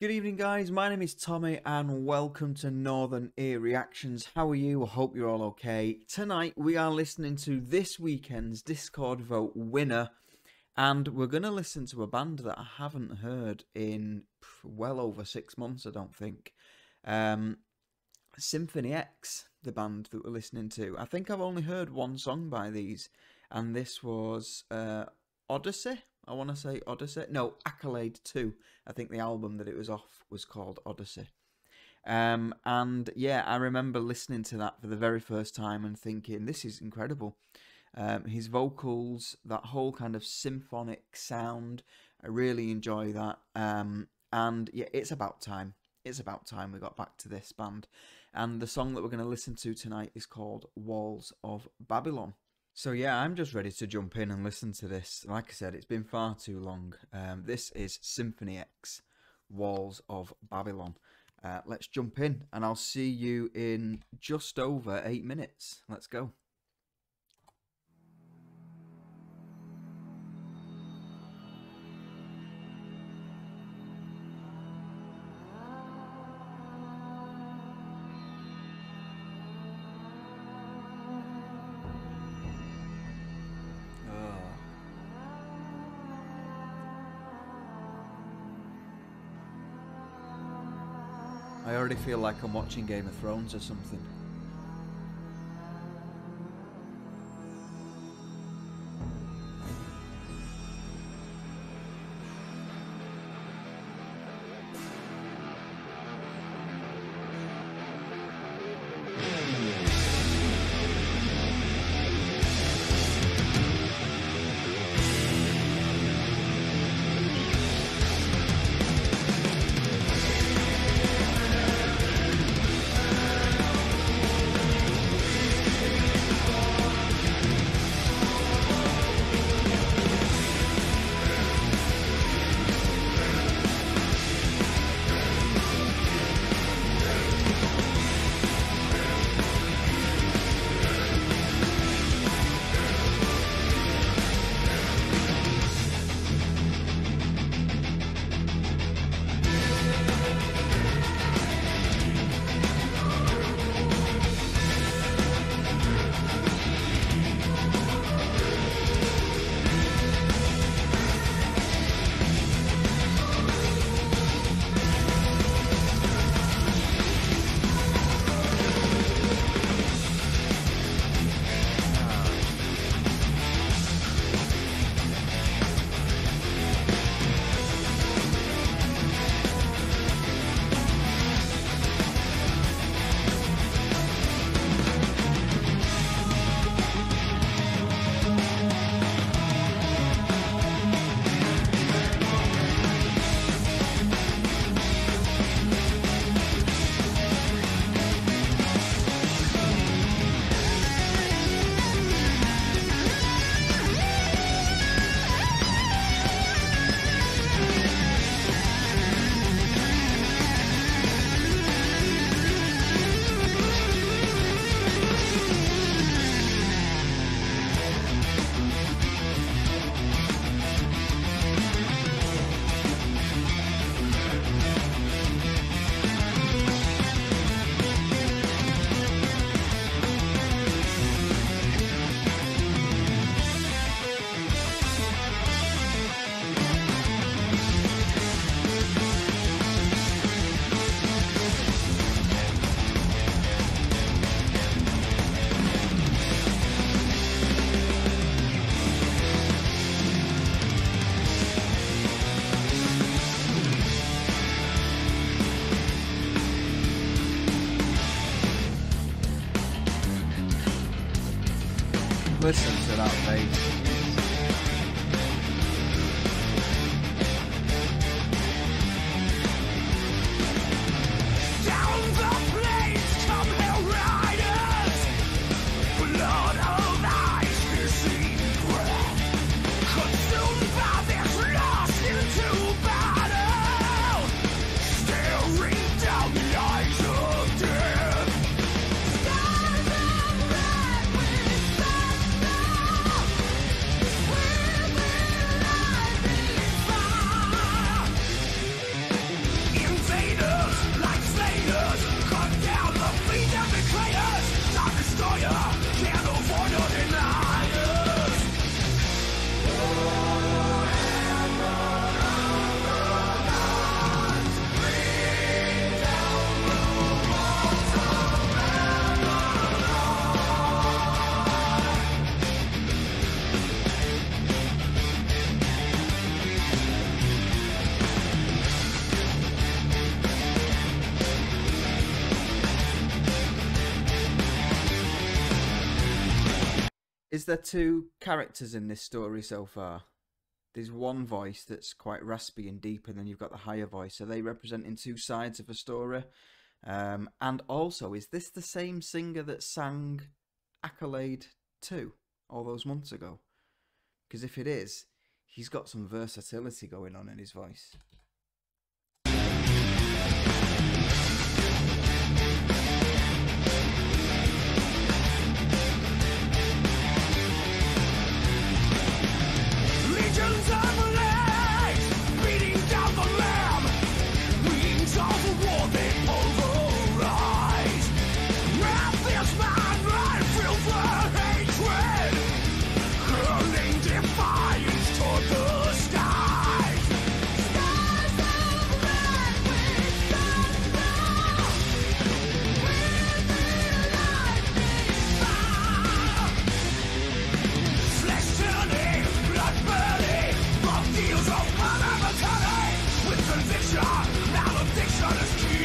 Good evening, guys. My name is Tommy, and welcome to Northern Ear Reactions. How are you? I hope you're all okay. Tonight, we are listening to this weekend's Discord vote winner, and we're going to listen to a band that I haven't heard in well over 6 months, I don't think. Symphony X, the band that we're listening to. I think I've only heard one song by these, and this was Odyssey. I want to say Odyssey. No, Accolade 2. I think the album that it was off was called Odyssey. And yeah, I remember listening to that for the very first time and thinking, this is incredible. His vocals, that whole kind of symphonic sound, I really enjoy that. And yeah, it's about time. It's about time we got back to this band. And the song that we're going to listen to tonight is called Walls of Babylon. So yeah, I'm just ready to jump in and listen to this. Like I said, it's been far too long. This is Symphony X, Walls of Babylon. Let's jump in, and I'll see you in just over 8 minutes. Let's go. I already feel like I'm watching Game of Thrones or something. Listen to that bass. Is there two characters in this story so far? There's one voice that's quite raspy and deep, and then you've got the higher voice. Are they representing two sides of a story? And also, is this the same singer that sang Accolade 2 all those months ago? Because if it is, he's got some versatility going on in his voice. Legions of legs beating down the lamb. Wings of the war they pulverize. Raphael's mind right filled with hatred, hurling defiance toward the skies. Skies of red with thunder, with the lightning fire. Flesh turning, blood burning, rough deals of calamity. With conviction, malediction is king.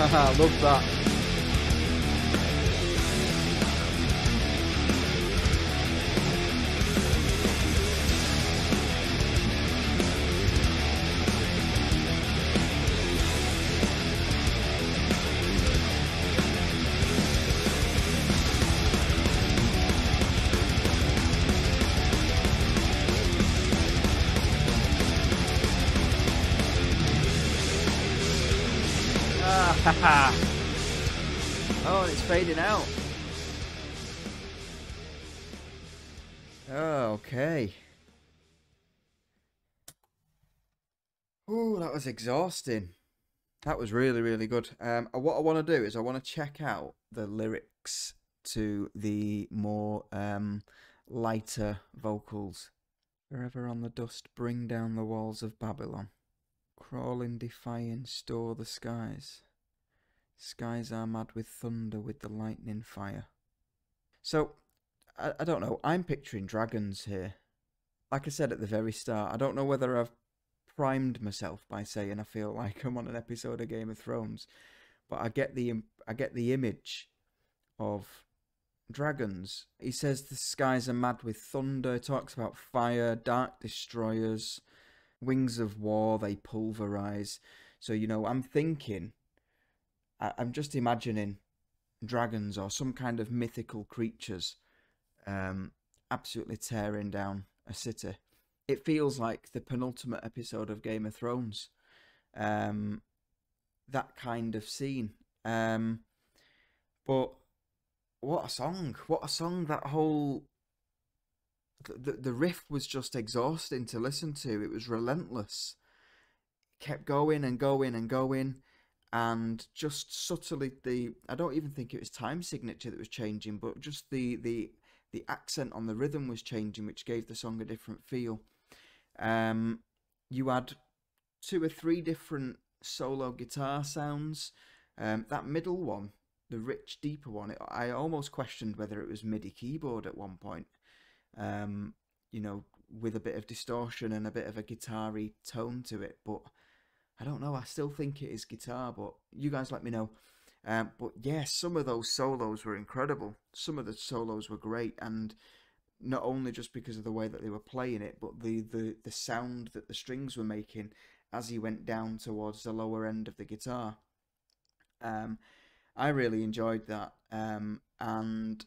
I love that. Oh, and it's fading out. Oh, okay. Oh, that was exhausting. That was really, really good. What I want to do is I want to check out the lyrics to the more lighter vocals. Forever on the dust, bring down the walls of Babylon. Crawl in defiance, store the skies. Skies are mad with thunder, with the lightning fire. So, I don't know, I'm picturing dragons here. Like I said at the very start, I don't know whether I've primed myself by saying I feel like I'm on an episode of Game of Thrones, but I get the image of dragons. He says the skies are mad with thunder. He talks about fire, dark destroyers, wings of war, they pulverize. So, you know, I'm thinking, I'm just imagining dragons or some kind of mythical creatures absolutely tearing down a city. It feels like the penultimate episode of Game of Thrones. That kind of scene. But what a song! What a song! That whole the riff was just exhausting to listen to. It was relentless. It kept going and going and going, and just subtly I don't even think it was time signature that was changing, but just the accent on the rhythm was changing, which gave the song a different feel. You had 2 or 3 different solo guitar sounds. That middle one, the rich, deeper one, I almost questioned whether it was MIDI keyboard at one point. You know, with a bit of distortion and a bit of a guitar-y tone to it, but I don't know. I still think it is guitar, but you guys let me know. But yeah, some of those solos were incredible. Some of the solos were great, and not only just because of the way that they were playing it, but the sound that the strings were making as he went down towards the lower end of the guitar. I really enjoyed that, and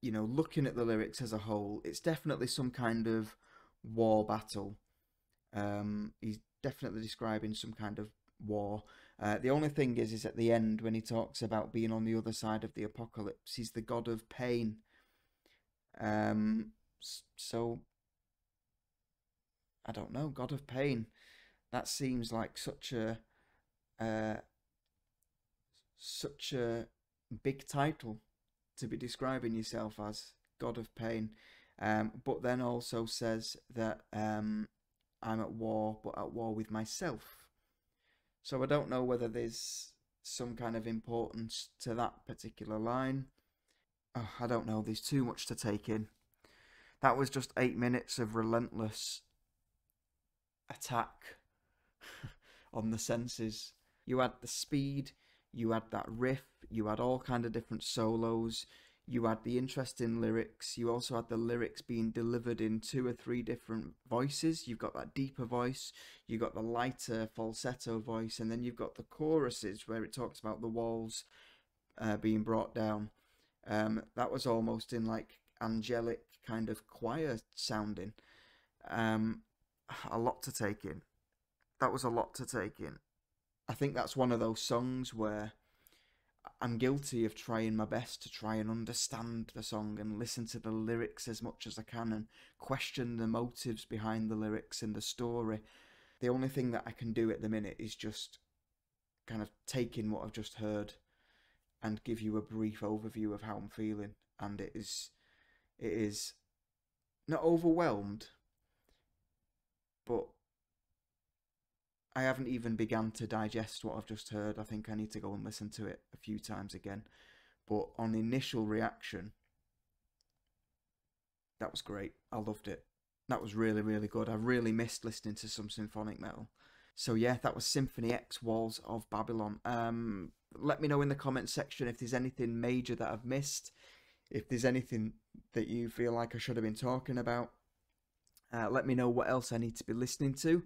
you know, looking at the lyrics as a whole, it's definitely some kind of war battle. He's definitely describing some kind of war. The only thing is at the end when he talks about being on the other side of the apocalypse, he's the god of pain. So I don't know, god of pain. That seems like such a big title to be describing yourself as, god of pain. But then also says that I'm at war, but at war with myself. So I don't know whether there's some kind of importance to that particular line. Oh, I don't know, there's too much to take in. That was just 8 minutes of relentless attack on the senses. You had the speed, you had that riff, you had all kind of different solos, you had the interesting lyrics, you also had the lyrics being delivered in 2 or 3 different voices. You've got that deeper voice, you got the lighter falsetto voice, and then you've got the choruses where it talks about the walls being brought down. That was almost in like angelic kind of choir sounding. A lot to take in. That was a lot to take in. I think that's one of those songs where I'm guilty of trying my best to try and understand the song and listen to the lyrics as much as I can and question the motives behind the lyrics and the story. The only thing that I can do at the minute is just kind of take in what I've just heard and give you a brief overview of how I'm feeling. And it is not overwhelmed, but I haven't even begun to digest what I've just heard. I think I need to go and listen to it a few times again. But on initial reaction, that was great. I loved it. That was really, really good. I really missed listening to some symphonic metal. So yeah, that was Symphony X, Walls of Babylon. Let me know in the comments section if there's anything major that I've missed. If there's anything that you feel like I should have been talking about. Let me know what else I need to be listening to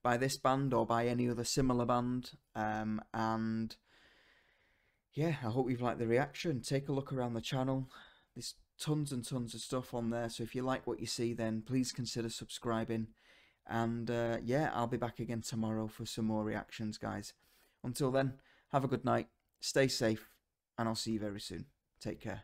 by this band or by any other similar band. And yeah, I hope you've liked the reaction. Take a look around the channel. There's tons and tons of stuff on there. So if you like what you see, then please consider subscribing. And yeah, I'll be back again tomorrow for some more reactions, guys. Until then, have a good night, stay safe, and I'll see you very soon. Take care.